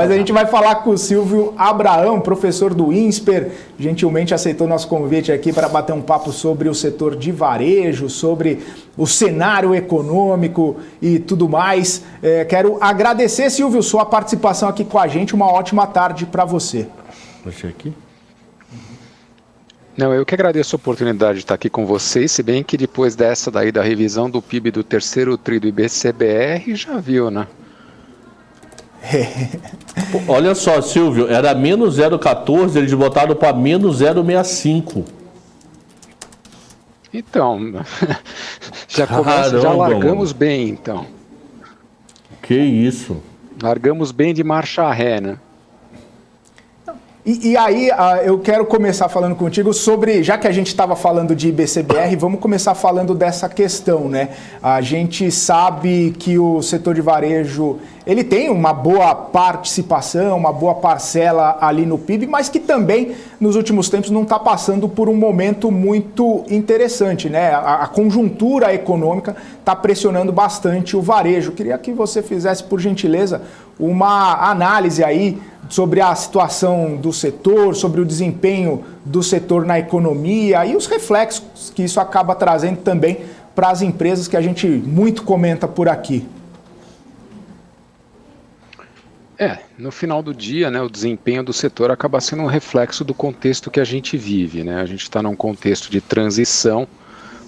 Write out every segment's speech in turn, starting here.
Mas a gente vai falar com o Silvio Abraão, professor do INSPER, gentilmente aceitou nosso convite aqui para bater um papo sobre o setor de varejo, sobre o cenário econômico e tudo mais. Quero agradecer, Silvio, sua participação aqui com a gente. Uma ótima tarde para você. Você aqui? Não, eu que agradeço a oportunidade de estar aqui com vocês, se bem que depois dessa daí da revisão do PIB do terceiro tri do IBCBR, já viu, né? Olha só, Silvio, era menos 0,14, eles botaram para menos 0,65. Então, já largamos bem, então. Que isso? Largamos bem de marcha ré, né? E aí, eu quero começar falando contigo sobre, já que a gente estava falando de IBCBR, vamos começar falando dessa questão, né? A gente sabe que o setor de varejo, ele tem uma boa participação, uma boa parcela ali no PIB, mas que também, nos últimos tempos, não está passando por um momento muito interessante, né? A conjuntura econômica está pressionando bastante o varejo. Queria que você fizesse, por gentileza, uma análise aí sobre a situação do setor, sobre o desempenho do setor na economia e os reflexos que isso acaba trazendo também para as empresas que a gente muito comenta por aqui. No final do dia, né, o desempenho do setor acaba sendo um reflexo do contexto que a gente vive, né? A gente está num contexto de transição,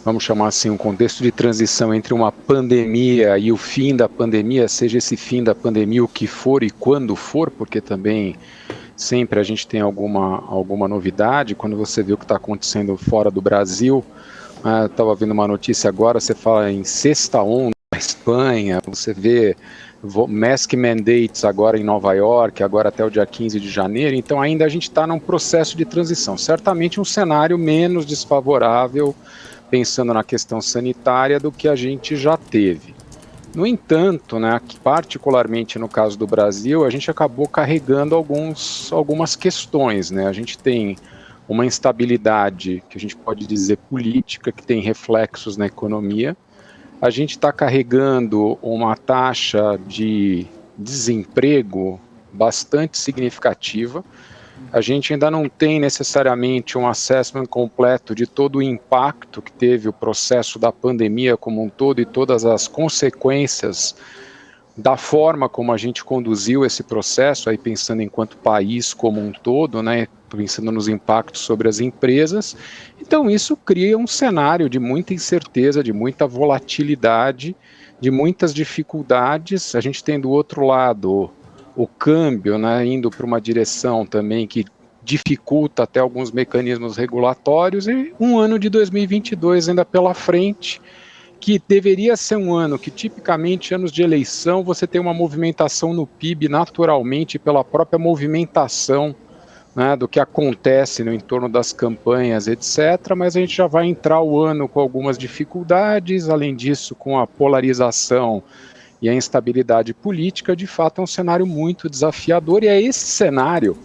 vamos chamar assim, um contexto de transição entre uma pandemia e o fim da pandemia, seja esse fim da pandemia o que for e quando for, porque também sempre a gente tem alguma novidade. Quando você vê o que está acontecendo fora do Brasil, estava vendo uma notícia agora, você fala em sexta onda na Espanha, você vê mask mandates agora em Nova York, agora até o dia 15 de janeiro, então ainda a gente está num processo de transição, certamente um cenário menos desfavorável pensando na questão sanitária do que a gente já teve. No entanto, né, particularmente no caso do Brasil, a gente acabou carregando algumas questões, né? A gente tem uma instabilidade, que a gente pode dizer política, que tem reflexos na economia. A gente está carregando uma taxa de desemprego bastante significativa. A gente ainda não tem necessariamente um assessment completo de todo o impacto que teve o processo da pandemia como um todo e todas as consequências da forma como a gente conduziu esse processo, aí pensando enquanto país como um todo, né, pensando nos impactos sobre as empresas. Então isso cria um cenário de muita incerteza, de muita volatilidade, de muitas dificuldades. A gente tem do outro lado o câmbio, né, indo para uma direção também que dificulta até alguns mecanismos regulatórios, e um ano de 2022 ainda pela frente, que deveria ser um ano que tipicamente anos de eleição você tem uma movimentação no PIB naturalmente pela própria movimentação, né, do que acontece no entorno das campanhas, etc., mas a gente já vai entrar o ano com algumas dificuldades, além disso com a polarização e a instabilidade política. De fato é um cenário muito desafiador, e é esse cenário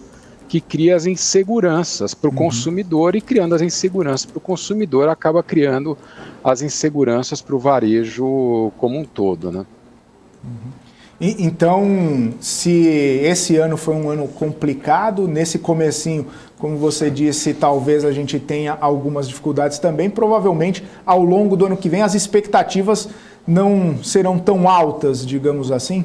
que cria as inseguranças para o consumidor, e criando as inseguranças para o consumidor acaba criando as inseguranças para o varejo como um todo, né? Então, se esse ano foi um ano complicado, nesse comecinho, como você disse, talvez a gente tenha algumas dificuldades também, provavelmente ao longo do ano que vem as expectativas não serão tão altas, digamos assim?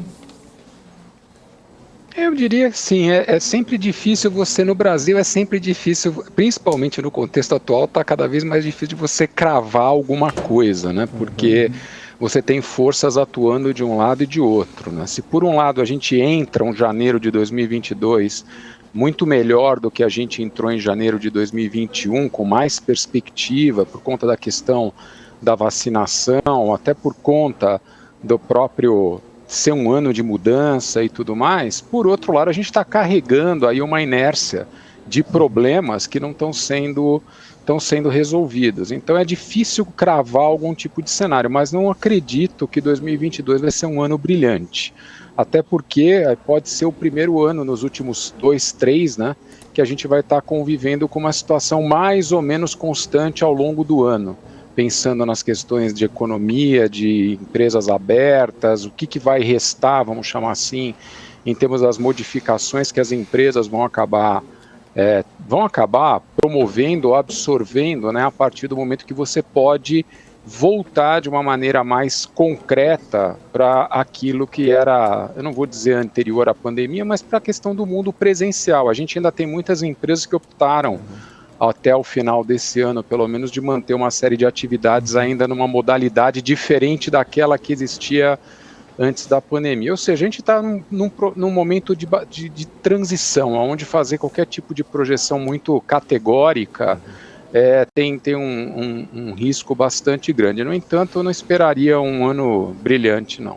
Eu diria que sim, é sempre difícil você, no Brasil é sempre difícil, principalmente no contexto atual, está cada vez mais difícil de você cravar alguma coisa, né? Porque você tem forças atuando de um lado e de outro, né? Se por um lado a gente entra em janeiro de 2022 muito melhor do que a gente entrou em janeiro de 2021, com mais perspectiva por conta da questão da vacinação, até por conta do próprio ser um ano de mudança e tudo mais, por outro lado a gente está carregando aí uma inércia de problemas que não estão sendo resolvidos. Então é difícil cravar algum tipo de cenário, mas não acredito que 2022 vai ser um ano brilhante, até porque pode ser o primeiro ano nos últimos 2, 3, né, que a gente vai estar convivendo com uma situação mais ou menos constante ao longo do ano, pensando nas questões de economia, de empresas abertas, o que vai restar, vamos chamar assim, em termos das modificações que as empresas vão acabar promovendo, absorvendo, né, a partir do momento que você pode voltar de uma maneira mais concreta para aquilo que era, eu não vou dizer anterior à pandemia, mas para a questão do mundo presencial. A gente ainda tem muitas empresas que optaram, até o final desse ano, pelo menos, de manter uma série de atividades ainda numa modalidade diferente daquela que existia antes da pandemia. Ou seja, a gente está num momento de transição, onde fazer qualquer tipo de projeção muito categórica tem um risco bastante grande. No entanto, eu não esperaria um ano brilhante, não.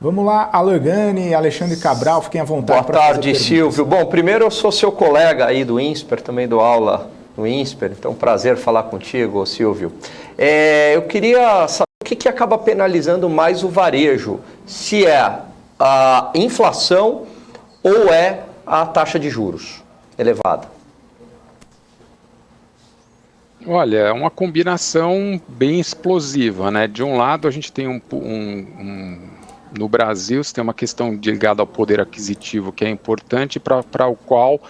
Vamos lá, Alergani, Alexandre Cabral, fiquem à vontade. Boa tarde, Silvio. Bom, primeiro eu sou seu colega aí do INSPER, também dou aula no INSPER, então prazer falar contigo, Silvio. Eu queria saber o que acaba penalizando mais o varejo, se é a inflação ou é a taxa de juros elevada. Olha, é uma combinação bem explosiva, né? De um lado, a gente tem no Brasil, você tem uma questão ligada ao poder aquisitivo que é importante, para o qual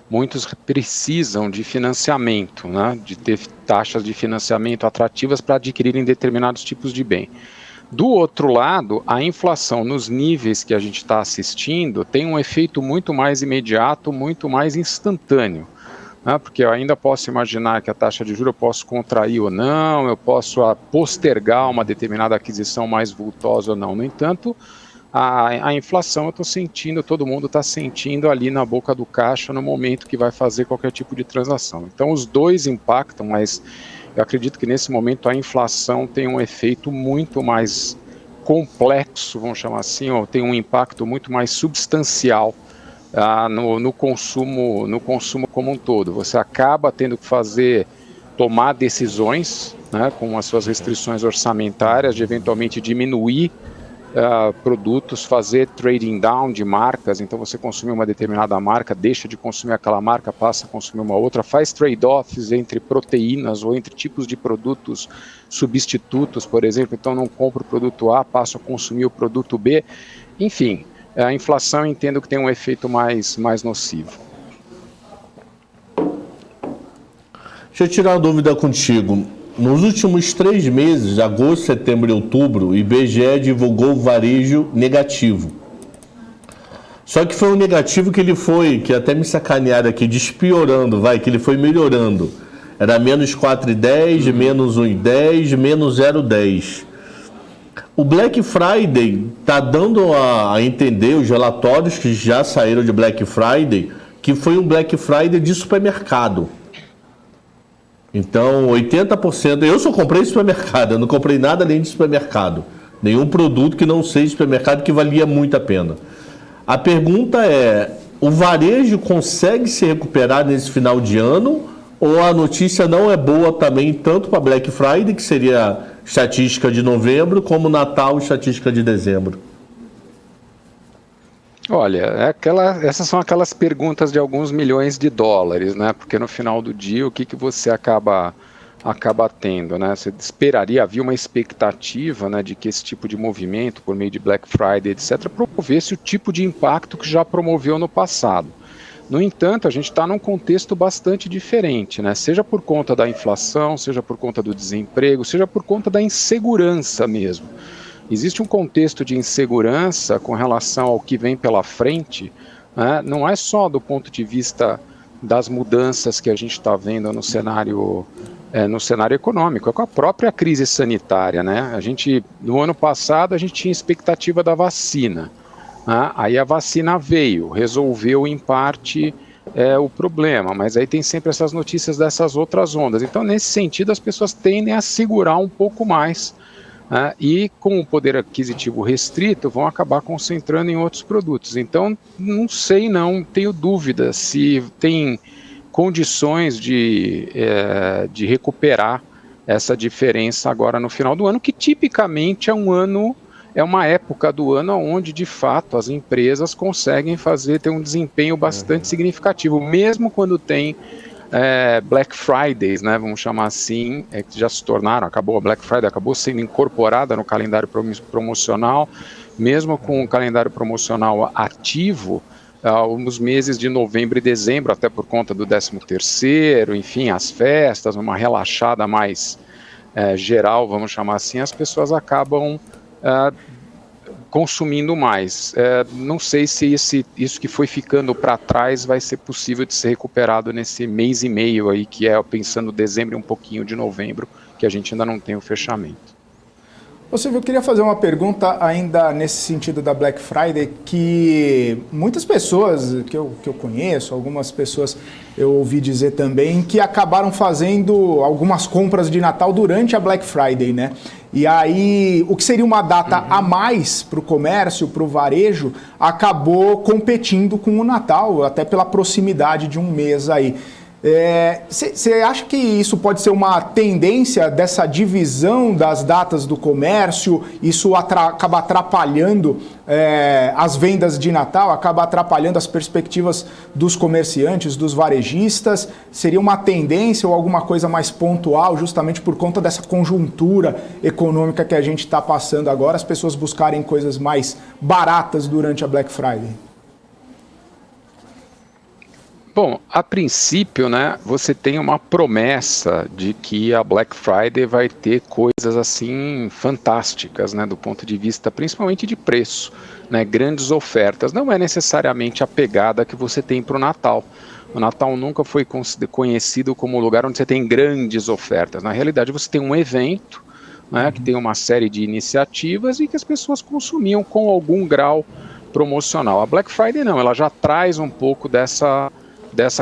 muitos precisam de financiamento, né? De ter taxas de financiamento atrativas para adquirirem determinados tipos de bem. Do outro lado, a inflação nos níveis que a gente está assistindo tem um efeito muito mais imediato, muito mais instantâneo. Porque eu ainda posso imaginar que a taxa de juros eu posso contrair ou não, eu posso postergar uma determinada aquisição mais vultosa ou não. No entanto, a inflação eu estou sentindo, todo mundo está sentindo ali na boca do caixa no momento que vai fazer qualquer tipo de transação. Então os dois impactam, mas eu acredito que nesse momento a inflação tem um efeito muito mais complexo, vamos chamar assim, ou tem um impacto muito mais substancial no consumo como um todo. Você acaba tendo que tomar decisões, né, com as suas restrições orçamentárias, de eventualmente diminuir produtos, fazer trading down de marcas. Então você consumir uma determinada marca, deixa de consumir aquela marca, passa a consumir uma outra, faz trade-offs entre proteínas ou entre tipos de produtos substitutos, por exemplo. Então não compro o produto A, passo a consumir o produto B. Enfim, a inflação eu entendo que tem um efeito mais nocivo. Deixa eu tirar uma dúvida contigo. Nos últimos 3 meses, agosto, setembro e outubro, o IBGE divulgou varejo negativo. Só que foi um negativo que até me sacanearam aqui, despiorando, que ele foi melhorando. Era menos 4,10, menos 1,10, menos 0,10. O Black Friday está dando a entender, os relatórios que já saíram de Black Friday, que foi um Black Friday de supermercado. Então, 80%... Eu só comprei supermercado, eu não comprei nada além de supermercado. Nenhum produto que não seja supermercado, que valia muito a pena. A pergunta é, o varejo consegue se recuperar nesse final de ano? Ou a notícia não é boa também, tanto para Black Friday, que seria estatística de novembro, como Natal, estatística de dezembro? Olha, essas são aquelas perguntas de alguns milhões de dólares, né? Porque no final do dia, o que você acaba tendo, né? Você esperaria, havia uma expectativa, né, de que esse tipo de movimento, por meio de Black Friday, etc., promovesse o tipo de impacto que já promoveu no passado. No entanto, a gente está num contexto bastante diferente, né? Seja por conta da inflação, seja por conta do desemprego, seja por conta da insegurança mesmo. Existe um contexto de insegurança com relação ao que vem pela frente, né? Não é só do ponto de vista das mudanças que a gente está vendo no cenário econômico, é com a própria crise sanitária, né? No ano passado, a gente tinha expectativa da vacina. Aí a vacina veio, resolveu em parte o problema, mas aí tem sempre essas notícias dessas outras ondas. Então, nesse sentido, as pessoas tendem a segurar um pouco mais, e com o poder aquisitivo restrito vão acabar concentrando em outros produtos. Então, não sei, não tenho dúvida se tem condições de recuperar essa diferença agora no final do ano, que tipicamente é uma época do ano onde, de fato, as empresas conseguem ter um desempenho bastante significativo, mesmo quando tem Black Fridays, né, vamos chamar assim, que já se tornaram, a Black Friday acabou sendo incorporada no calendário promocional, mesmo com o calendário promocional ativo, os meses de novembro e dezembro, até por conta do 13º, enfim, as festas, uma relaxada mais geral, vamos chamar assim, as pessoas acabam consumindo mais. Não sei se isso que foi ficando para trás vai ser possível de ser recuperado nesse mês e meio aí, que é pensando dezembro e um pouquinho de novembro, que a gente ainda não tem o fechamento. Ô Silvio, eu queria fazer uma pergunta ainda nesse sentido da Black Friday, que muitas pessoas que eu conheço, algumas pessoas eu ouvi dizer também, que acabaram fazendo algumas compras de Natal durante a Black Friday, né? E aí, o que seria uma data a mais para o comércio, para o varejo, acabou competindo com o Natal, até pela proximidade de um mês aí. Você acha que isso pode ser uma tendência dessa divisão das datas do comércio? Isso acaba atrapalhando as vendas de Natal, acaba atrapalhando as perspectivas dos comerciantes, dos varejistas? Seria uma tendência ou alguma coisa mais pontual, justamente por conta dessa conjuntura econômica que a gente está passando agora, as pessoas buscarem coisas mais baratas durante a Black Friday? Bom, a princípio, né, você tem uma promessa de que a Black Friday vai ter coisas assim fantásticas, né, do ponto de vista principalmente de preço, né, grandes ofertas. Não é necessariamente a pegada que você tem para o Natal. O Natal nunca foi conhecido como um lugar onde você tem grandes ofertas. Na realidade, você tem um evento, né, que tem uma série de iniciativas e que as pessoas consumiam com algum grau promocional. A Black Friday não, ela já traz um pouco dessa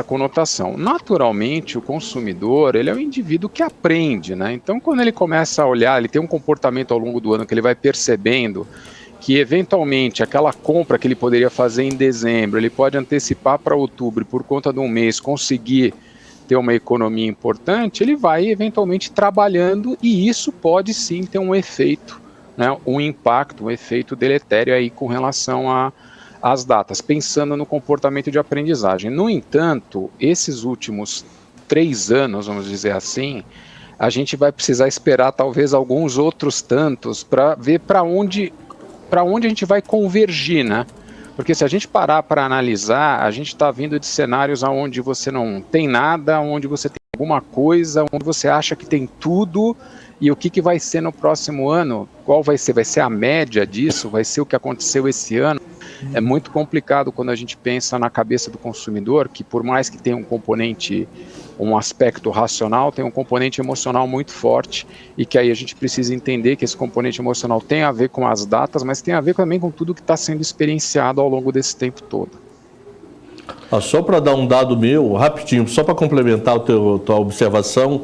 conotação. Naturalmente, o consumidor, ele é um indivíduo que aprende, né? Então, quando ele começa a olhar, ele tem um comportamento ao longo do ano que ele vai percebendo que, eventualmente, aquela compra que ele poderia fazer em dezembro, ele pode antecipar para outubro, por conta de um mês, conseguir ter uma economia importante, ele vai, eventualmente, trabalhando e isso pode, sim, ter um efeito, né? Um impacto, um efeito deletério aí com relação as datas, pensando no comportamento de aprendizagem. No entanto, esses últimos 3 anos, vamos dizer assim, a gente vai precisar esperar talvez alguns outros tantos para ver para onde a gente vai convergir, né? Porque se a gente parar para analisar, a gente está vindo de cenários onde você não tem nada, onde você tem alguma coisa, onde você acha que tem tudo, e o que vai ser no próximo ano? Qual vai ser? Vai ser a média disso? Vai ser o que aconteceu esse ano? É muito complicado quando a gente pensa na cabeça do consumidor, que por mais que tenha um componente, um aspecto racional, tem um componente emocional muito forte e que aí a gente precisa entender que esse componente emocional tem a ver com as datas, mas tem a ver também com tudo que está sendo experienciado ao longo desse tempo todo. Só para dar um dado meu, rapidinho, só para complementar a tua observação,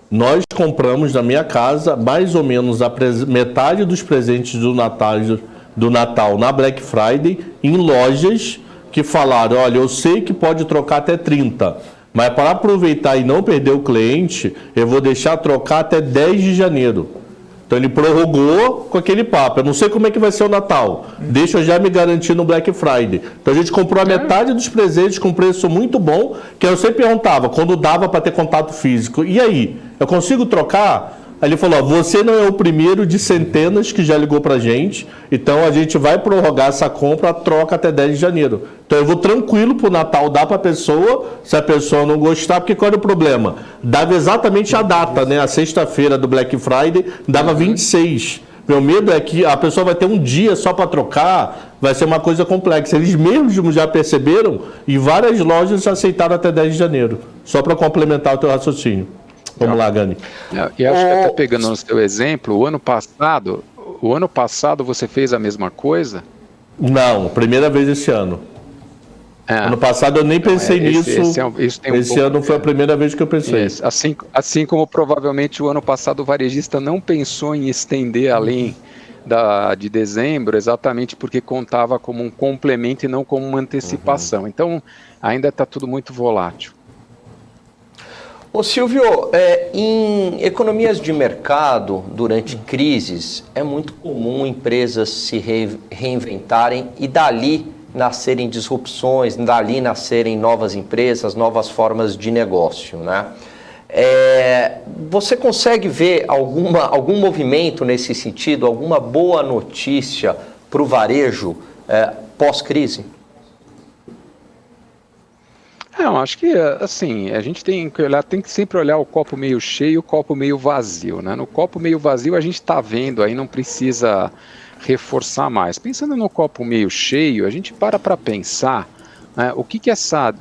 nós compramos na minha casa mais ou menos metade dos presentes do Natal na Black Friday em lojas que falaram, olha, eu sei que pode trocar até 30, mas para aproveitar e não perder o cliente, eu vou deixar trocar até 10 de janeiro. Então ele prorrogou com aquele papo, eu não sei como é que vai ser o Natal, deixa eu já me garantir no Black Friday. Então a gente comprou a metade dos presentes com preço muito bom, que eu sempre perguntava, quando dava para ter contato físico, e aí, eu consigo trocar? Aí ele falou, você não é o primeiro de centenas que já ligou pra gente, então a gente vai prorrogar essa compra, a troca até 10 de janeiro. Então eu vou tranquilo pro Natal dar pra pessoa, se a pessoa não gostar, porque qual era o problema? Dava exatamente a data, né? A sexta-feira do Black Friday dava 26. Meu medo é que a pessoa vai ter um dia só para trocar, vai ser uma coisa complexa. Eles mesmos já perceberam e várias lojas já aceitaram até 10 de janeiro. Só para complementar o teu raciocínio. Vamos lá, Gani. E acho que até pegando no seu exemplo, o ano passado você fez a mesma coisa? Não, primeira vez esse ano. Ano passado eu nem pensei nisso. Esse ano foi a primeira vez que eu pensei. Assim como provavelmente o ano passado o varejista não pensou em estender além de dezembro, exatamente porque contava como um complemento e não como uma antecipação. Então ainda está tudo muito volátil. Ô Silvio, em economias de mercado, durante crises, é muito comum empresas se reinventarem e dali nascerem disrupções, dali nascerem novas empresas, novas formas de negócio, né? Você consegue ver algum movimento nesse sentido, alguma boa notícia para o varejo pós-crise? Eu acho que, assim, a gente tem que sempre olhar o copo meio cheio e o copo meio vazio, né? No copo meio vazio a gente está vendo, aí não precisa reforçar mais. Pensando no copo meio cheio, a gente para pensar, né, o que essa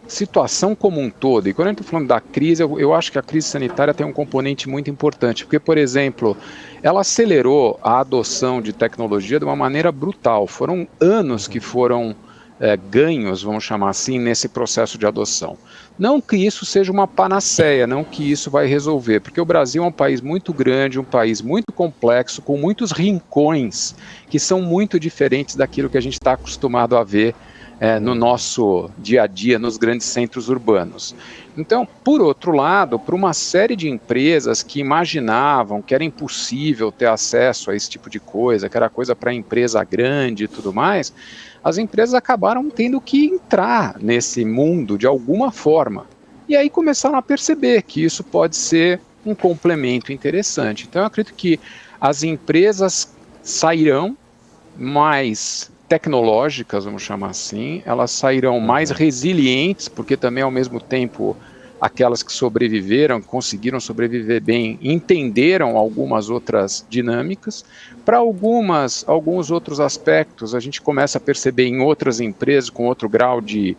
situação como um todo, e quando a gente está falando da crise, eu acho que a crise sanitária tem um componente muito importante, porque, por exemplo, ela acelerou a adoção de tecnologia de uma maneira brutal. Foram anos que foram ganhos, vamos chamar assim, nesse processo de adoção. Não que isso seja uma panaceia, não que isso vai resolver, porque o Brasil é um país muito grande, um país muito complexo, com muitos rincões que são muito diferentes daquilo que a gente está acostumado a ver no nosso dia a dia, nos grandes centros urbanos. Então, por outro lado, para uma série de empresas que imaginavam que era impossível ter acesso a esse tipo de coisa, que era coisa para empresa grande e tudo mais, as empresas acabaram tendo que entrar nesse mundo de alguma forma. E aí começaram a perceber que isso pode ser um complemento interessante. Então, eu acredito que as empresas sairão mais tecnológicas, vamos chamar assim, elas sairão mais resilientes, porque também, ao mesmo tempo, aquelas que sobreviveram, conseguiram sobreviver bem, entenderam algumas outras dinâmicas. Para alguns outros aspectos, a gente começa a perceber em outras empresas, com outro grau de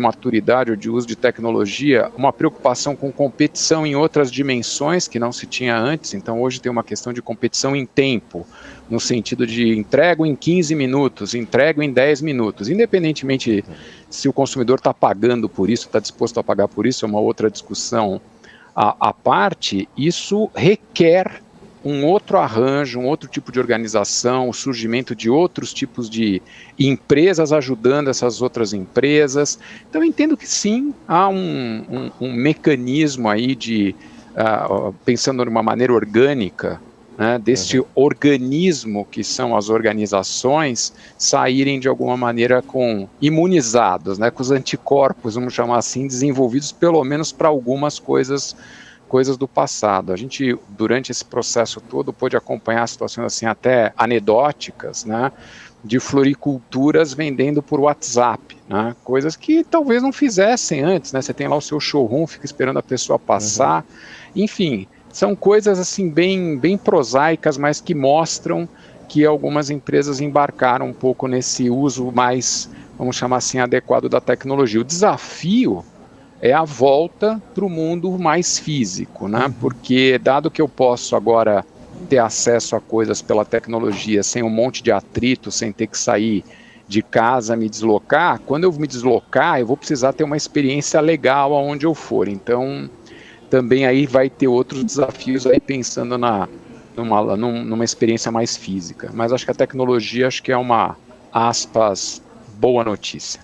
maturidade ou de uso de tecnologia, uma preocupação com competição em outras dimensões que não se tinha antes. Então, hoje tem uma questão de competição em tempo, no sentido de entrego em 15 minutos, entrego em 10 minutos, independentemente se o consumidor está pagando por isso, está disposto a pagar por isso, é uma outra discussão à parte. Isso requer um outro arranjo, um outro tipo de organização, o surgimento de outros tipos de empresas ajudando essas outras empresas. Então, eu entendo que sim, há um mecanismo aí de, pensando de uma maneira orgânica, né, deste organismo que são as organizações, saírem de alguma maneira imunizados, né, com os anticorpos, vamos chamar assim, desenvolvidos pelo menos para algumas coisas do passado. A gente, durante esse processo todo, pôde acompanhar situações assim até anedóticas, né, de floriculturas vendendo por WhatsApp, né, coisas que talvez não fizessem antes, né, você tem lá o seu showroom, fica esperando a pessoa passar, enfim, são coisas assim bem prosaicas, mas que mostram que algumas empresas embarcaram um pouco nesse uso mais, vamos chamar assim, adequado da tecnologia. O desafio é a volta para o mundo mais físico, né? Porque dado que eu posso agora ter acesso a coisas pela tecnologia sem um monte de atrito, sem ter que sair de casa, me deslocar, quando eu me deslocar, eu vou precisar ter uma experiência legal aonde eu for. Então, também aí vai ter outros desafios aí pensando numa experiência mais física. Mas acho que a tecnologia é uma, aspas, boa notícia.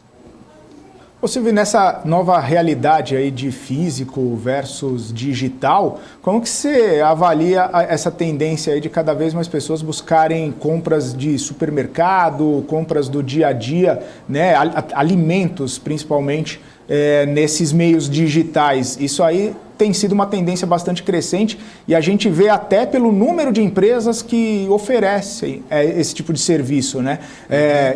Ô Silvio, nessa nova realidade aí de físico versus digital, como que você avalia essa tendência aí de cada vez mais pessoas buscarem compras de supermercado, compras do dia a dia, né, alimentos principalmente, nesses meios digitais? Isso aí tem sido uma tendência bastante crescente e a gente vê até pelo número de empresas que oferecem esse tipo de serviço, né?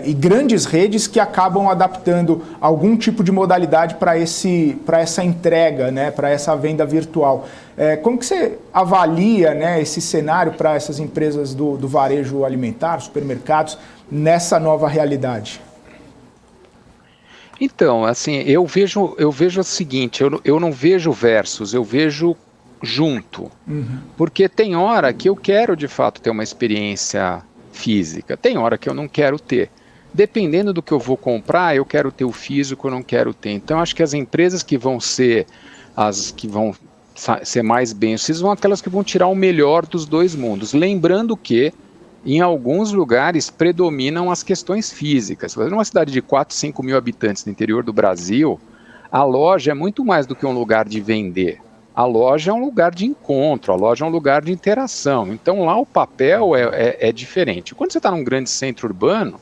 E grandes redes que acabam adaptando algum tipo de modalidade para essa entrega, né? Para essa venda virtual. Como que você avalia, né, esse cenário para essas empresas do varejo alimentar, supermercados, nessa nova realidade? Então, assim, eu vejo o seguinte, eu não vejo versus, eu vejo junto. Porque tem hora que eu quero, de fato, ter uma experiência física, tem hora que eu não quero ter. Dependendo do que eu vou comprar, eu quero ter o físico, eu não quero ter. Então, acho que as empresas que vão ser mais bem-sucedidas são aquelas que vão tirar o melhor dos dois mundos. Lembrando que em alguns lugares predominam as questões físicas. Numa cidade de 4, 5 mil habitantes no interior do Brasil, a loja é muito mais do que um lugar de vender. A loja é um lugar de encontro, a loja é um lugar de interação. Então lá o papel é diferente. Quando você está num grande centro urbano,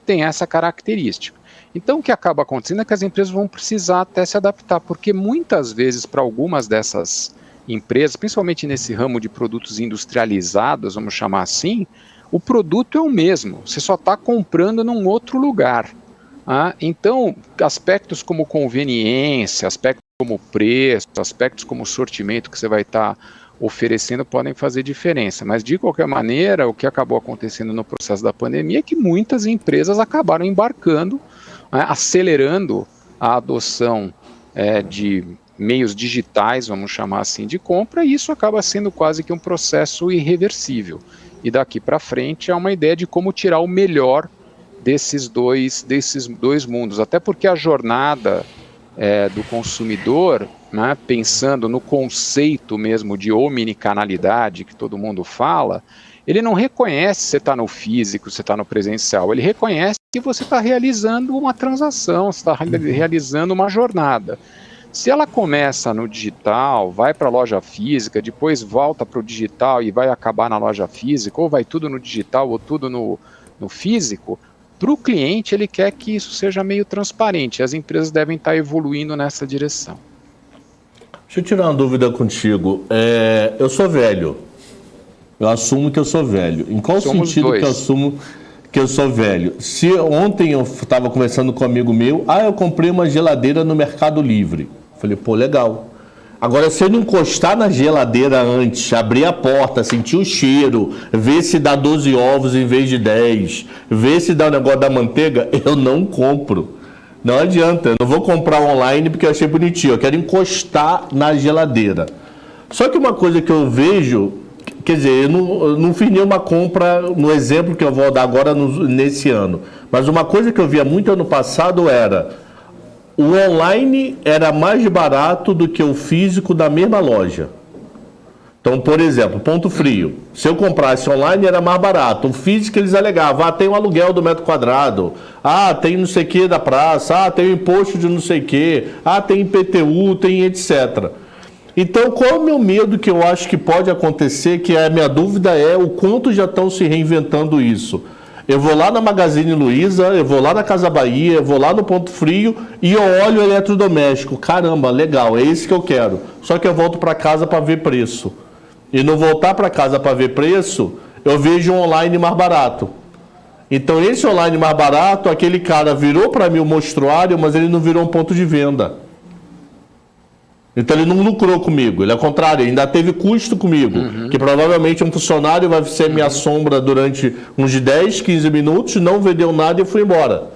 tem essa característica. Então o que acaba acontecendo é que as empresas vão precisar até se adaptar, porque muitas vezes para algumas dessas empresas, principalmente nesse ramo de produtos industrializados, vamos chamar assim, o produto é o mesmo, você só está comprando num outro lugar. Então, aspectos como conveniência, aspectos como preço, aspectos como sortimento que você vai estar oferecendo podem fazer diferença. Mas, de qualquer maneira, o que acabou acontecendo no processo da pandemia é que muitas empresas acabaram embarcando, acelerando a adoção de meios digitais, vamos chamar assim, de compra, e isso acaba sendo quase que um processo irreversível. E daqui para frente é uma ideia de como tirar o melhor desses dois mundos, até porque a jornada do consumidor, né, pensando no conceito mesmo de omnicanalidade que todo mundo fala, ele não reconhece se você está no físico, se você está no presencial, ele reconhece que você está realizando uma transação, você está realizando uma jornada. Se ela começa no digital, vai para a loja física, depois volta para o digital e vai acabar na loja física, ou vai tudo no digital ou tudo no físico, para o cliente ele quer que isso seja meio transparente. As empresas devem estar evoluindo nessa direção. Deixa eu tirar uma dúvida contigo. Eu sou velho. Eu assumo que eu sou velho. Em qual sentido que eu assumo que eu sou velho? Se ontem eu estava conversando com um amigo meu, eu comprei uma geladeira no Mercado Livre. Falei, pô, legal. Agora, se eu não encostar na geladeira antes, abrir a porta, sentir o cheiro, ver se dá 12 ovos em vez de 10, ver se dá o negócio da manteiga, eu não compro. Não adianta, eu não vou comprar online porque eu achei bonitinho, eu quero encostar na geladeira. Só que uma coisa que eu vejo, quer dizer, eu não fiz nenhuma compra no exemplo que eu vou dar agora nesse ano, mas uma coisa que eu via muito ano passado era o online era mais barato do que o físico da mesma loja. Então, por exemplo, Ponto Frio. Se eu comprasse online era mais barato. O físico eles alegavam, tem o aluguel do metro quadrado, tem não sei o que da praça, tem o imposto de não sei o que, tem IPTU, tem etc. Então, qual é o meu medo que eu acho que pode acontecer, que a minha dúvida é o quanto já estão se reinventando isso. Eu vou lá na Magazine Luiza, eu vou lá na Casa Bahia, eu vou lá no Ponto Frio e eu olho o eletrodoméstico. Caramba, legal, é esse que eu quero. Só que eu volto para casa para ver preço. E não voltar para casa para ver preço, eu vejo um online mais barato. Então, esse online mais barato, aquele cara virou para mim um mostruário, mas ele não virou um ponto de venda. Então ele não lucrou comigo, ele ao contrário, ainda teve custo comigo, que provavelmente um funcionário vai ser minha sombra durante uns 10, 15 minutos, não vendeu nada e foi embora.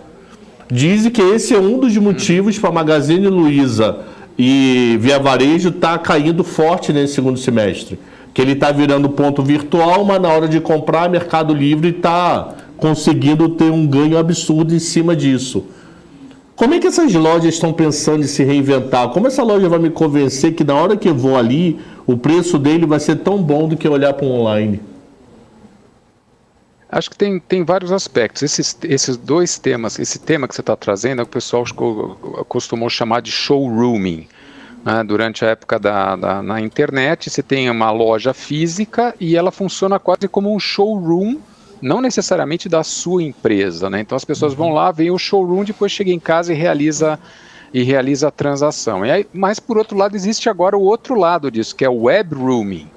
Dizem que esse é um dos motivos para a Magazine Luiza e Via Varejo tá caindo forte nesse segundo semestre, que ele está virando ponto virtual, mas na hora de comprar, Mercado Livre está conseguindo ter um ganho absurdo em cima disso. Como é que essas lojas estão pensando em se reinventar? Como essa loja vai me convencer que na hora que eu vou ali, o preço dele vai ser tão bom do que olhar para um online? Acho que tem vários aspectos. Esses dois temas, esse tema que você está trazendo é o que o pessoal costumou chamar de showrooming. Durante a época na internet, você tem uma loja física e ela funciona quase como um showroom, não necessariamente da sua empresa, né? Então as pessoas vão lá, veem o showroom, depois chega em casa e realiza a transação. Mas por outro lado existe agora o outro lado disso, que é o web rooming,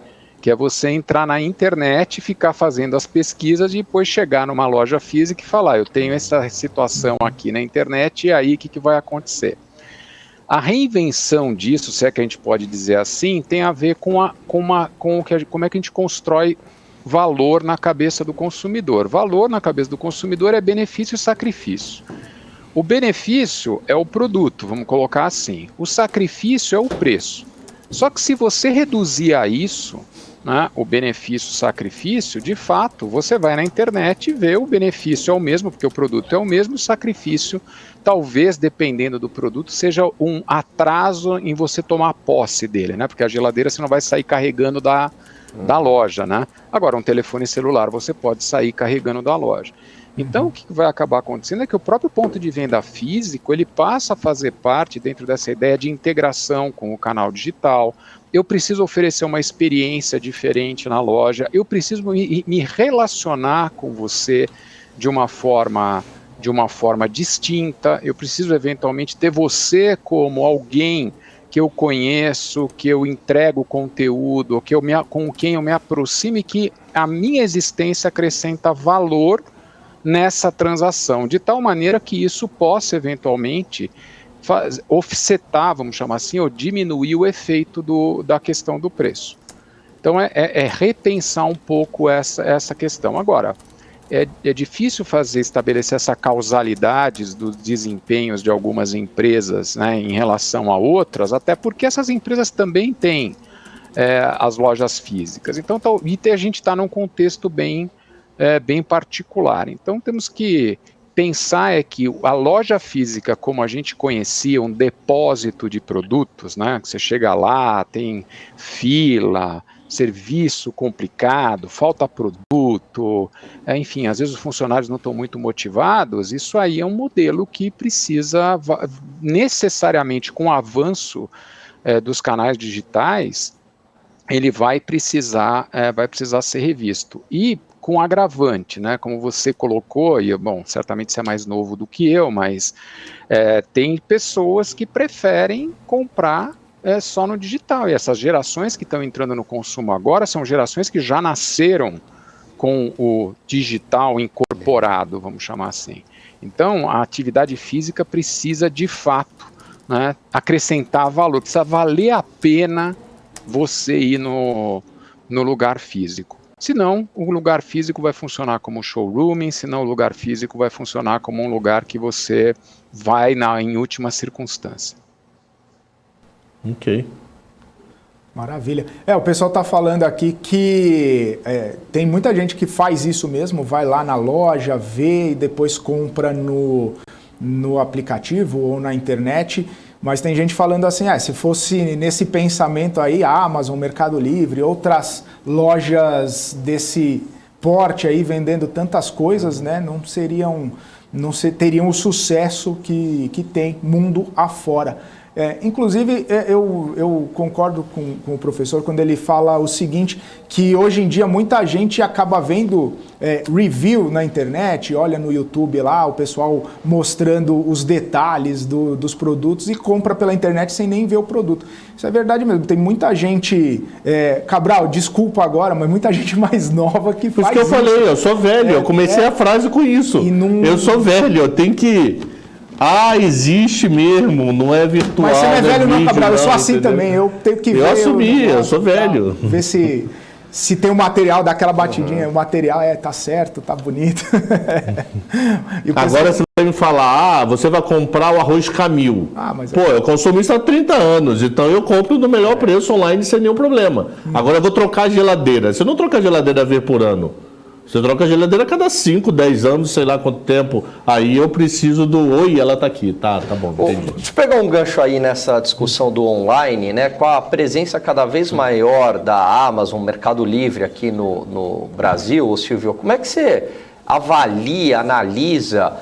que é você entrar na internet, ficar fazendo as pesquisas e depois chegar numa loja física e falar, eu tenho essa situação aqui na internet e aí o que vai acontecer? A reinvenção disso, se é que a gente pode dizer assim, tem a ver com como é que a gente constrói valor na cabeça do consumidor. Valor na cabeça do consumidor é benefício e sacrifício. O benefício é o produto, vamos colocar assim. O sacrifício é o preço. Só que se você reduzir a isso, né, o benefício-sacrifício, de fato, você vai na internet e vê o benefício é o mesmo, porque o produto é o mesmo, o sacrifício, talvez, dependendo do produto, seja um atraso em você tomar posse dele, né? Porque a geladeira você não vai sair carregando da loja, né? Agora, um telefone celular você pode sair carregando da loja. Então, o que vai acabar acontecendo é que o próprio ponto de venda físico, ele passa a fazer parte dentro dessa ideia de integração com o canal digital. Eu preciso oferecer uma experiência diferente na loja, eu preciso me relacionar com você de uma forma distinta, eu preciso eventualmente ter você como alguém que eu conheço, que eu entrego conteúdo, com quem eu me aproximo e que a minha existência acrescenta valor nessa transação, de tal maneira que isso possa eventualmente offsetar, vamos chamar assim, ou diminuir o efeito da questão do preço. Então é repensar um pouco essa questão. Agora, é difícil estabelecer essa causalidade dos desempenhos de algumas empresas, né, em relação a outras, até porque essas empresas também têm as lojas físicas. Então, a gente está num contexto bem particular. Então, temos que pensar que a loja física, como a gente conhecia, um depósito de produtos, né, que você chega lá, tem fila, serviço complicado, falta produto, enfim, às vezes os funcionários não estão muito motivados. Isso aí é um modelo que precisa necessariamente, com o avanço dos canais digitais, ele vai precisar ser revisto. E com agravante, né, como você colocou, e bom, certamente você é mais novo do que eu, mas tem pessoas que preferem comprar só no digital, e essas gerações que estão entrando no consumo agora são gerações que já nasceram com o digital incorporado, vamos chamar assim. Então, a atividade física precisa, de fato, né, acrescentar valor, precisa valer a pena você ir no lugar físico. Senão, o lugar físico vai funcionar como showrooming, senão o lugar físico vai funcionar como um lugar que você vai em última circunstância. Ok. Maravilha. O pessoal está falando aqui que tem muita gente que faz isso mesmo, vai lá na loja, vê e depois compra no aplicativo ou na internet, mas tem gente falando assim, se fosse nesse pensamento aí, a Amazon, Mercado Livre, outras lojas desse porte aí vendendo tantas coisas, né, não teriam o sucesso que tem mundo afora. Inclusive, eu concordo com o professor quando ele fala o seguinte, que hoje em dia muita gente acaba vendo review na internet, olha no YouTube lá, o pessoal mostrando os detalhes dos produtos e compra pela internet sem nem ver o produto. Isso é verdade mesmo, tem muita gente, Cabral, desculpa agora, mas muita gente mais nova que faz isso. Por isso que eu falei, eu sou velho, eu comecei a frase com isso. Eu sou velho, eu tenho que... existe mesmo, não é virtual. Mas você não é velho não, Cabral, eu sou assim entendeu? também, eu tenho que ver. Eu assumi, eu sou velho. Ver se tem o material daquela batidinha, o material tá certo, tá bonito. Agora você vai me falar, você vai comprar o arroz Camil. Eu consumo isso há 30 anos, então eu compro no melhor preço online sem nenhum problema. Agora eu vou trocar a geladeira. Você não troca a geladeira vez por ano. Você troca a geladeira a cada 5, 10 anos, sei lá quanto tempo. Aí eu preciso ela tá aqui. Tá bom, entendi. Deixa eu pegar um gancho aí nessa discussão do online, né? Com a presença cada vez maior da Amazon, Mercado Livre aqui no Brasil, Silvio, como é que você avalia, analisa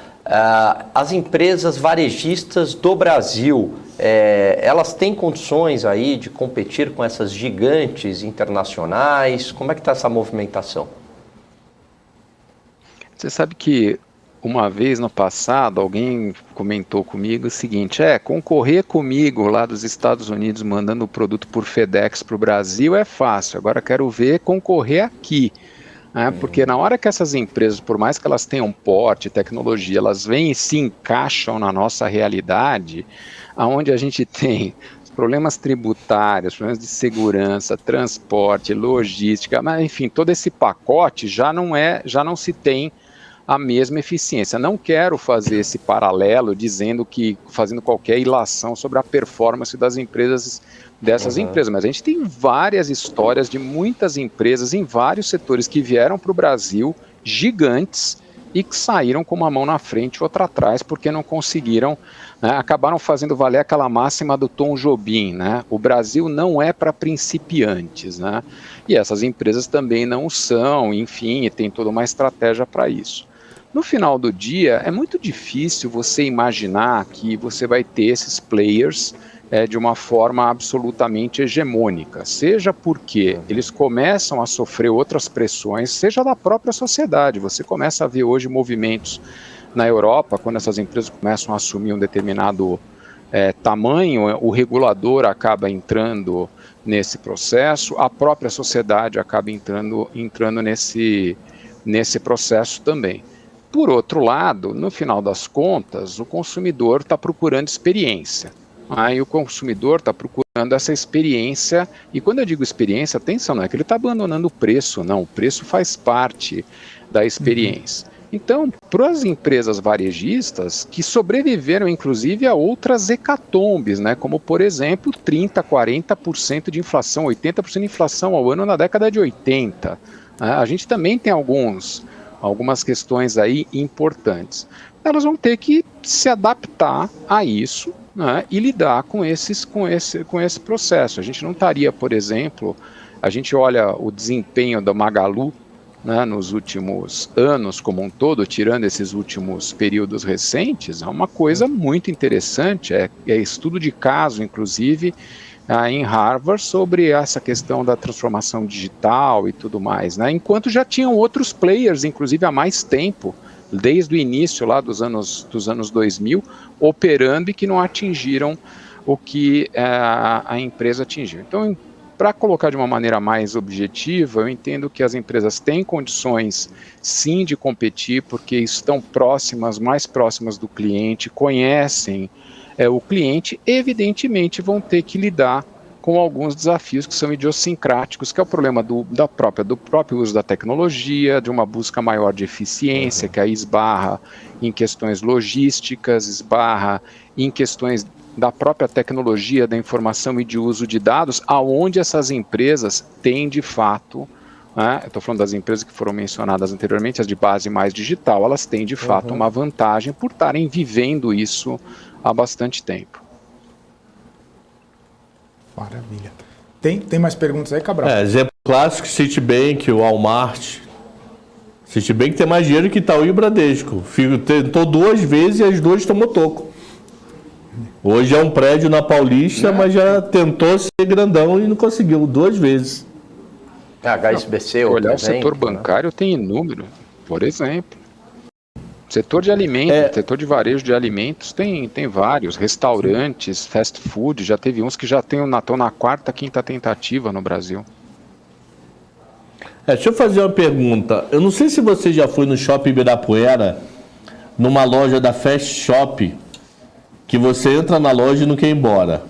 as empresas varejistas do Brasil? Elas têm condições aí de competir com essas gigantes internacionais? Como é que está essa movimentação? Você sabe que uma vez no passado alguém comentou comigo o seguinte, concorrer comigo lá dos Estados Unidos mandando o produto por FedEx para o Brasil é fácil, agora quero ver concorrer aqui. Porque na hora que essas empresas, por mais que elas tenham porte, tecnologia, elas vêm e se encaixam na nossa realidade, onde a gente tem problemas tributários, problemas de segurança, transporte, logística, mas enfim, todo esse pacote já não se tem a mesma eficiência. Não quero fazer esse paralelo fazendo qualquer ilação sobre a performance dessas empresas, mas a gente tem várias histórias de muitas empresas em vários setores que vieram para o Brasil, gigantes, e que saíram com uma mão na frente e outra atrás, porque não conseguiram, acabaram fazendo valer aquela máxima do Tom Jobim, né? O Brasil não é para principiantes, né? E essas empresas também não são, enfim, e tem toda uma estratégia para isso. No final do dia, é muito difícil você imaginar que você vai ter esses players de uma forma absolutamente hegemônica, seja porque eles começam a sofrer outras pressões, seja da própria sociedade. Você começa a ver hoje movimentos na Europa, quando essas empresas começam a assumir um determinado tamanho, o regulador acaba entrando nesse processo, a própria sociedade acaba entrando nesse processo também. Por outro lado, no final das contas, o consumidor está procurando experiência. Aí o consumidor está procurando essa experiência, e quando eu digo experiência, atenção, não é que ele está abandonando o preço, não, o preço faz parte da experiência. Então, para as empresas varejistas, que sobreviveram inclusive a outras hecatombes, né, como por exemplo 30%, 40% de inflação, 80% de inflação ao ano na década de 80, a gente também tem algumas questões aí importantes. Elas vão ter que se adaptar a isso, né, e lidar com esse processo. A gente não estaria, por exemplo, a gente olha o desempenho da Magalu, né, nos últimos anos como um todo, tirando esses últimos períodos recentes, é uma coisa muito interessante, é estudo de caso, inclusive, em Harvard, sobre essa questão da transformação digital e tudo mais, né, enquanto já tinham outros players, inclusive há mais tempo, desde o início lá dos anos 2000, operando e que não atingiram o que a empresa atingiu. Então, para colocar de uma maneira mais objetiva, eu entendo que as empresas têm condições, sim, de competir, porque estão mais próximas do cliente, conhecem o cliente, evidentemente vão ter que lidar com alguns desafios que são idiosincráticos, que é o problema do próprio uso da tecnologia, de uma busca maior de eficiência, que aí esbarra em questões logísticas, esbarra em questões da própria tecnologia, da informação e de uso de dados, aonde essas empresas têm de fato, né, eu estou falando das empresas que foram mencionadas anteriormente, as de base mais digital, elas têm de fato uma vantagem por estarem vivendo isso há bastante tempo. Maravilha. Tem mais perguntas aí, Cabral? Exemplo clássico, Citibank, o Walmart. Citibank tem mais dinheiro que Itaú e o Bradesco. Tentou 2 vezes e as 2 tomou toco. Hoje é um prédio na Paulista, mas já tentou ser grandão e não conseguiu 2 vezes. HSBC, olhar o setor bancário, tem inúmero, por exemplo. Setor de alimentos, setor de varejo de alimentos, tem vários. Restaurantes, fast food, já teve uns que já estão na 4ª, 5ª tentativa no Brasil. Deixa eu fazer uma pergunta. Eu não sei se você já foi no Shopping Ibirapuera, numa loja da Fast Shop, que você entra na loja e não quer ir embora.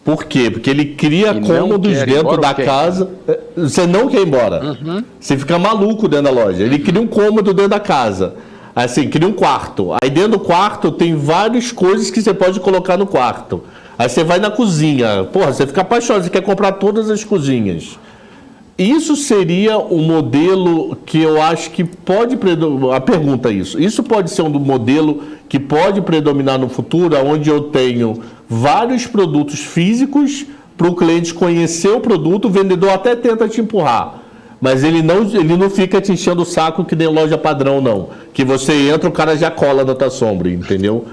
Por quê? Porque ele cria cômodos dentro da casa. Você não quer ir embora. Você fica maluco dentro da loja. Ele cria um cômodo dentro da casa. Assim, cria um quarto. Aí dentro do quarto tem várias coisas que você pode colocar no quarto. Aí você vai na cozinha. Porra, você fica apaixonado. Você quer comprar todas as cozinhas. Isso seria um modelo que eu acho que pode predominar. A pergunta é isso. Isso pode ser um modelo que pode predominar no futuro, onde eu tenho vários produtos físicos para o cliente conhecer o produto, o vendedor até tenta te empurrar, mas ele não fica te enchendo o saco que nem loja padrão, não. Que você entra, o cara já cola na tua sombra, entendeu?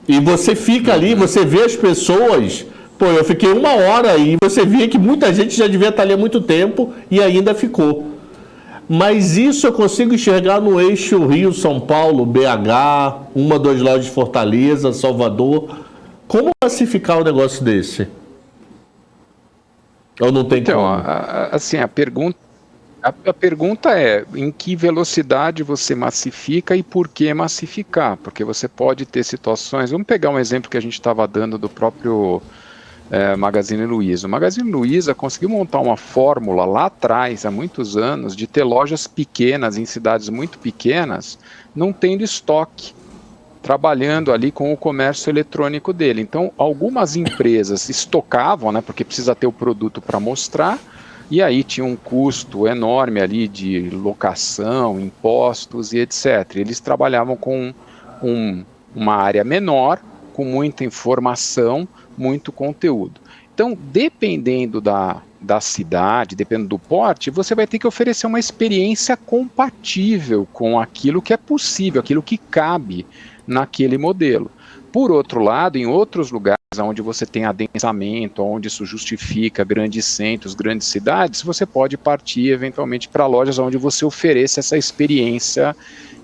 E você fica ali, você vê as pessoas. Pô, eu fiquei 1 hora e você via que muita gente já devia estar ali há muito tempo e ainda ficou. Mas isso eu consigo enxergar no eixo Rio, São Paulo, BH, 1, 2 lojas de Fortaleza, Salvador. Como classificar um negócio desse? Ou não tem como? Assim, a pergunta é em que velocidade você massifica e por que massificar? Porque você pode ter situações... Vamos pegar um exemplo que a gente estava dando do próprio... Magazine Luiza. O Magazine Luiza conseguiu montar uma fórmula lá atrás, há muitos anos, de ter lojas pequenas, em cidades muito pequenas, não tendo estoque, trabalhando ali com o comércio eletrônico dele. Então, algumas empresas estocavam, né, porque precisa ter o produto para mostrar, e aí tinha um custo enorme ali de locação, impostos e etc. Eles trabalhavam com uma área menor, com muita informação, muito conteúdo. Então, dependendo da cidade, dependendo do porte, você vai ter que oferecer uma experiência compatível com aquilo que é possível, aquilo que cabe naquele modelo. Por outro lado, em outros lugares onde você tem adensamento, onde isso justifica grandes centros, grandes cidades, você pode partir eventualmente para lojas onde você ofereça essa experiência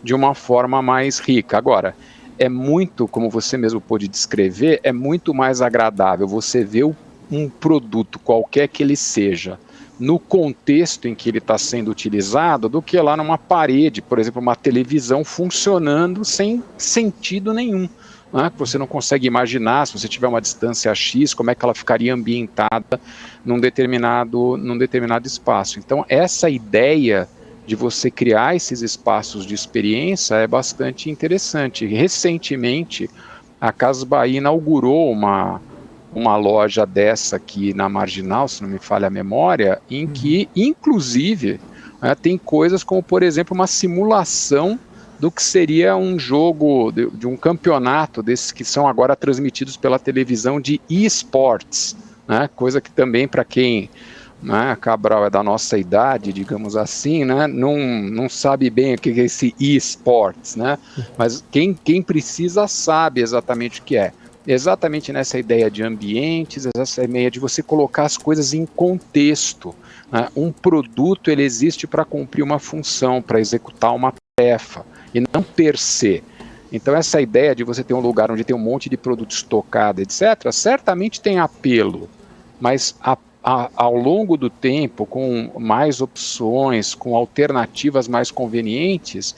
de uma forma mais rica. Agora, é muito, como você mesmo pôde descrever, é muito mais agradável você ver um produto, qualquer que ele seja, no contexto em que ele está sendo utilizado, do que lá numa parede, por exemplo, uma televisão funcionando sem sentido nenhum. Né? Você não consegue imaginar, se você tiver uma distância X, como é que ela ficaria ambientada num determinado espaço. Então, essa ideia de você criar esses espaços de experiência é bastante interessante. Recentemente, a Casas Bahia inaugurou uma loja dessa aqui na Marginal, se não me falha a memória, em que, inclusive, tem coisas como, por exemplo, uma simulação do que seria um jogo, de um campeonato desses que são agora transmitidos pela televisão de eSports, né? Coisa que também, para quem... Né, Cabral é da nossa idade, digamos assim, né, não sabe bem o que é esse eSports, né, mas quem precisa sabe exatamente o que é. Exatamente nessa ideia de ambientes, essa ideia de você colocar as coisas em contexto. Né, um produto, ele existe para cumprir uma função, para executar uma tarefa, e não per se. Então essa ideia de você ter um lugar onde tem um monte de produto estocado, etc., certamente tem apelo, mas ao longo do tempo, com mais opções, com alternativas mais convenientes,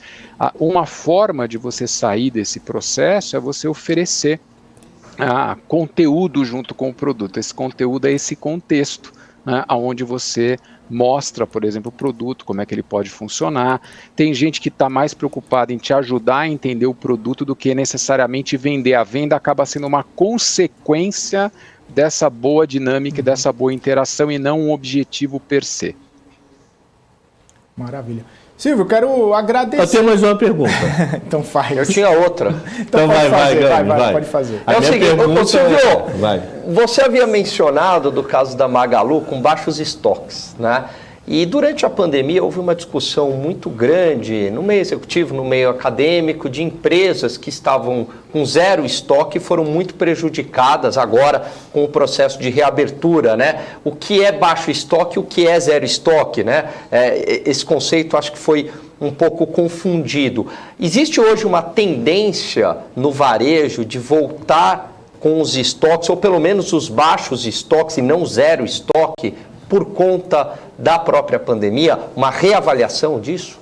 uma forma de você sair desse processo é você oferecer conteúdo junto com o produto. Esse conteúdo é esse contexto, né, onde você mostra, por exemplo, o produto, como é que ele pode funcionar. Tem gente que está mais preocupada em te ajudar a entender o produto do que necessariamente vender. A venda acaba sendo uma consequência dessa boa dinâmica, dessa boa interação, e não um objetivo per se. Maravilha. Silvio, quero agradecer. Eu tenho mais uma pergunta. Então faz. Eu tinha outra. Então vai, pode fazer. É o seguinte, Silvio, você havia mencionado do caso da Magalu com baixos estoques, né? E durante a pandemia houve uma discussão muito grande no meio executivo, no meio acadêmico, de empresas que estavam com zero estoque e foram muito prejudicadas agora com o processo de reabertura, né? O que é baixo estoque e o que é zero estoque, né? Esse conceito acho que foi um pouco confundido. Existe hoje uma tendência no varejo de voltar com os estoques, ou pelo menos os baixos estoques e não zero estoque, por conta da própria pandemia, uma reavaliação disso?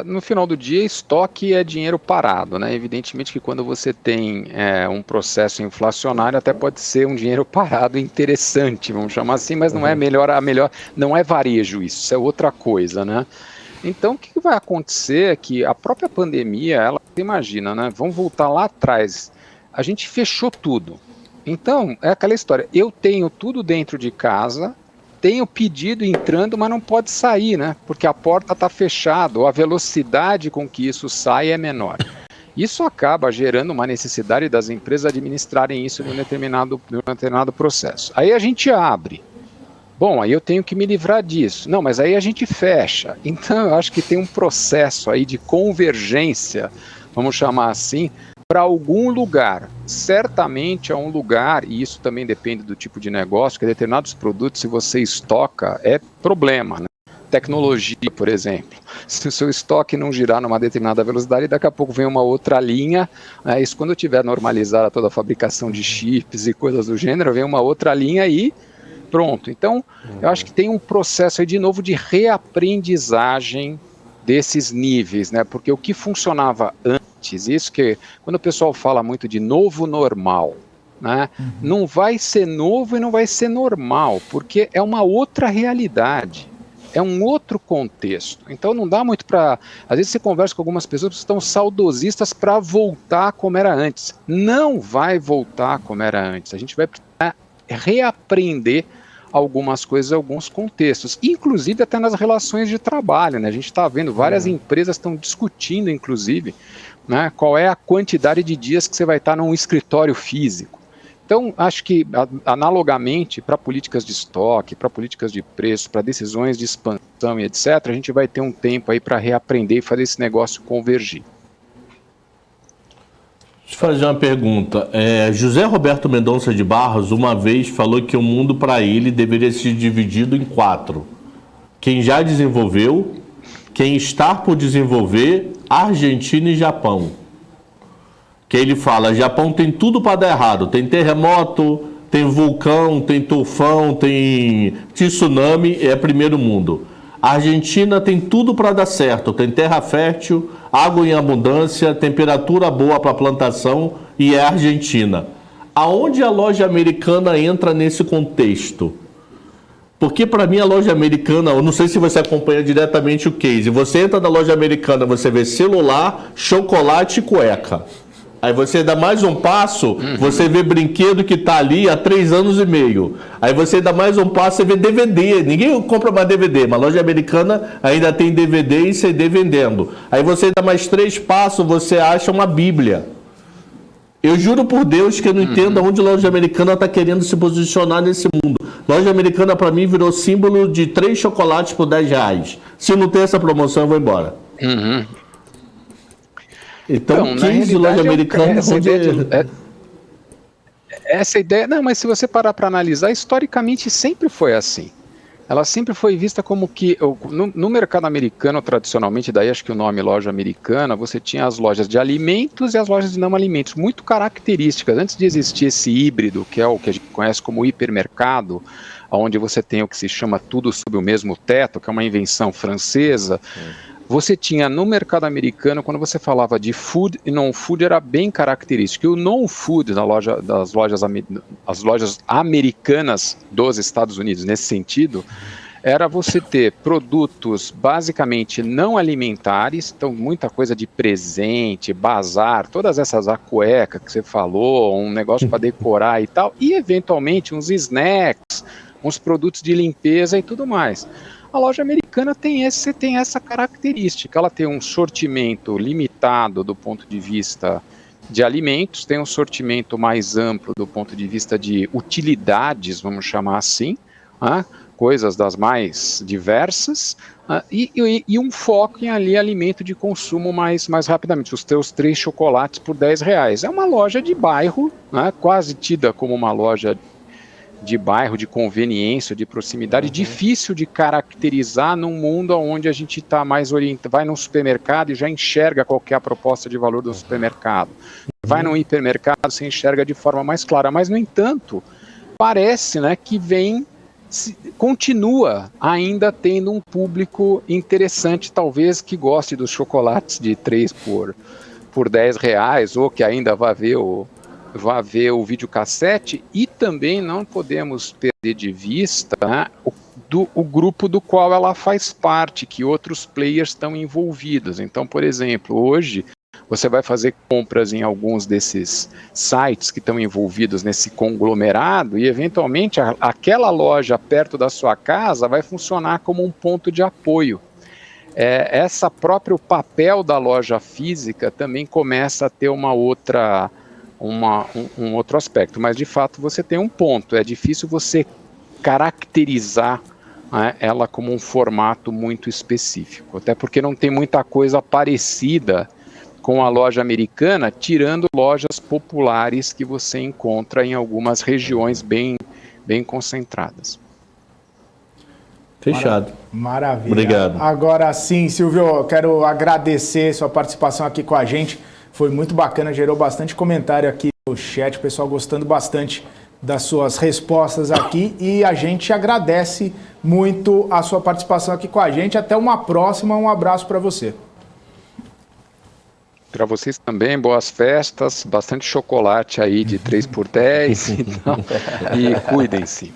No final do dia, estoque é dinheiro parado, né? Evidentemente que quando você tem um processo inflacionário, até pode ser um dinheiro parado interessante, vamos chamar assim, mas não é não é varejo isso é outra coisa, né? Então, o que vai acontecer é que a própria pandemia, ela, imagina, né? Vamos voltar lá atrás, a gente fechou tudo. Então, é aquela história, eu tenho tudo dentro de casa, tenho pedido entrando, mas não pode sair, né? Porque a porta está fechada, ou a velocidade com que isso sai é menor. Isso acaba gerando uma necessidade das empresas administrarem isso em um determinado processo. Aí a gente abre. Bom, aí eu tenho que me livrar disso. Não, mas aí a gente fecha. Então, eu acho que tem um processo aí de convergência, vamos chamar assim, para algum lugar. Certamente é um lugar, e isso também depende do tipo de negócio, que determinados produtos, se você estoca, é problema, né? Tecnologia, por exemplo. Se o seu estoque não girar numa determinada velocidade, daqui a pouco vem uma outra linha, isso quando tiver normalizada toda a fabricação de chips e coisas do gênero, vem uma outra linha e pronto. Então, eu acho que tem um processo aí de novo de reaprendizagem desses níveis, né? Porque o que funcionava antes, isso que quando o pessoal fala muito de novo normal, né? Não vai ser novo e não vai ser normal, porque é uma outra realidade, é um outro contexto. Então não dá muito para... Às vezes você conversa com algumas pessoas que estão saudosistas para voltar como era antes. Não vai voltar como era antes. A gente vai precisar reaprender algumas coisas, alguns contextos, inclusive até nas relações de trabalho, né? A gente está vendo várias empresas estão discutindo, inclusive, né, qual é a quantidade de dias que você vai estar num escritório físico. Então, acho que, analogamente, para políticas de estoque, para políticas de preço, para decisões de expansão e etc., a gente vai ter um tempo aí para reaprender e fazer esse negócio convergir. Deixa eu fazer uma pergunta. José Roberto Mendonça de Barros uma vez falou que o mundo para ele deveria ser dividido em 4. Quem já desenvolveu, quem está por desenvolver Argentina e Japão. Que ele fala, Japão tem tudo para dar errado. Tem terremoto, tem vulcão, tem tufão, tem tsunami, é primeiro mundo. A Argentina tem tudo para dar certo. Tem terra fértil, água em abundância, temperatura boa para plantação e é a Argentina. Aonde a loja americana entra nesse contexto? Porque para mim a loja americana, eu não sei se você acompanha diretamente o case, você entra na loja americana, você vê celular, chocolate e cueca. Aí você dá mais um passo, você vê brinquedo que está ali há 3 anos e meio. Aí você dá mais um passo, você vê DVD. Ninguém compra mais DVD, mas a loja americana ainda tem DVD e CD vendendo. Aí você dá mais 3 passos, você acha uma Bíblia. Eu juro por Deus que eu não entendo aonde a loja americana está querendo se posicionar nesse mundo. Loja americana para mim virou símbolo de 3 chocolates por R$10. Se não tem essa promoção, eu vou embora. Então, 15 loja americana... Essa ideia... Não, mas se você parar para analisar, historicamente sempre foi assim. Ela sempre foi vista como que... No mercado americano, tradicionalmente, daí acho que o nome loja americana, você tinha as lojas de alimentos e as lojas de não alimentos, muito características. Antes de existir esse híbrido, que é o que a gente conhece como hipermercado, onde você tem o que se chama tudo sob o mesmo teto, que é uma invenção francesa... Você tinha no mercado americano, quando você falava de food e non-food, era bem característico. E o non-food as lojas americanas dos Estados Unidos, nesse sentido, era você ter produtos basicamente não alimentares, então muita coisa de presente, bazar, todas essas, a cueca que você falou, um negócio para decorar e tal, e eventualmente uns snacks, uns produtos de limpeza e tudo mais. A loja americana tem essa característica, ela tem um sortimento limitado do ponto de vista de alimentos, tem um sortimento mais amplo do ponto de vista de utilidades, vamos chamar assim, coisas das mais diversas, e um foco em ali alimento de consumo mais rapidamente, os teus 3 chocolates por R$10. É uma loja de bairro, quase tida como uma loja de bairro, de conveniência, de proximidade, difícil de caracterizar num mundo onde a gente está mais orientado, vai num supermercado e já enxerga qual que é a proposta de valor do supermercado. Vai num hipermercado, você enxerga de forma mais clara, mas no entanto, parece, né, que continua ainda tendo um público interessante, talvez que goste dos chocolates de 3 por R$10, ou que ainda vai ver o videocassete, e também não podemos perder de vista o grupo do qual ela faz parte, que outros players estão envolvidos. Então, por exemplo, hoje você vai fazer compras em alguns desses sites que estão envolvidos nesse conglomerado e, eventualmente, aquela loja perto da sua casa vai funcionar como um ponto de apoio. Essa próprio papel da loja física também começa a ter um outro aspecto, mas de fato você tem um ponto, é difícil você caracterizar ela como um formato muito específico, até porque não tem muita coisa parecida com a loja americana, tirando lojas populares que você encontra em algumas regiões bem concentradas. Fechado. Maravilha. Obrigado. Agora sim, Silvio, eu quero agradecer sua participação aqui com a gente. Foi muito bacana, gerou bastante comentário aqui no chat, o pessoal gostando bastante das suas respostas aqui, e a gente agradece muito a sua participação aqui com a gente. Até uma próxima, um abraço para você. Para vocês também, boas festas, bastante chocolate aí de 3 por 10, então, e cuidem-se.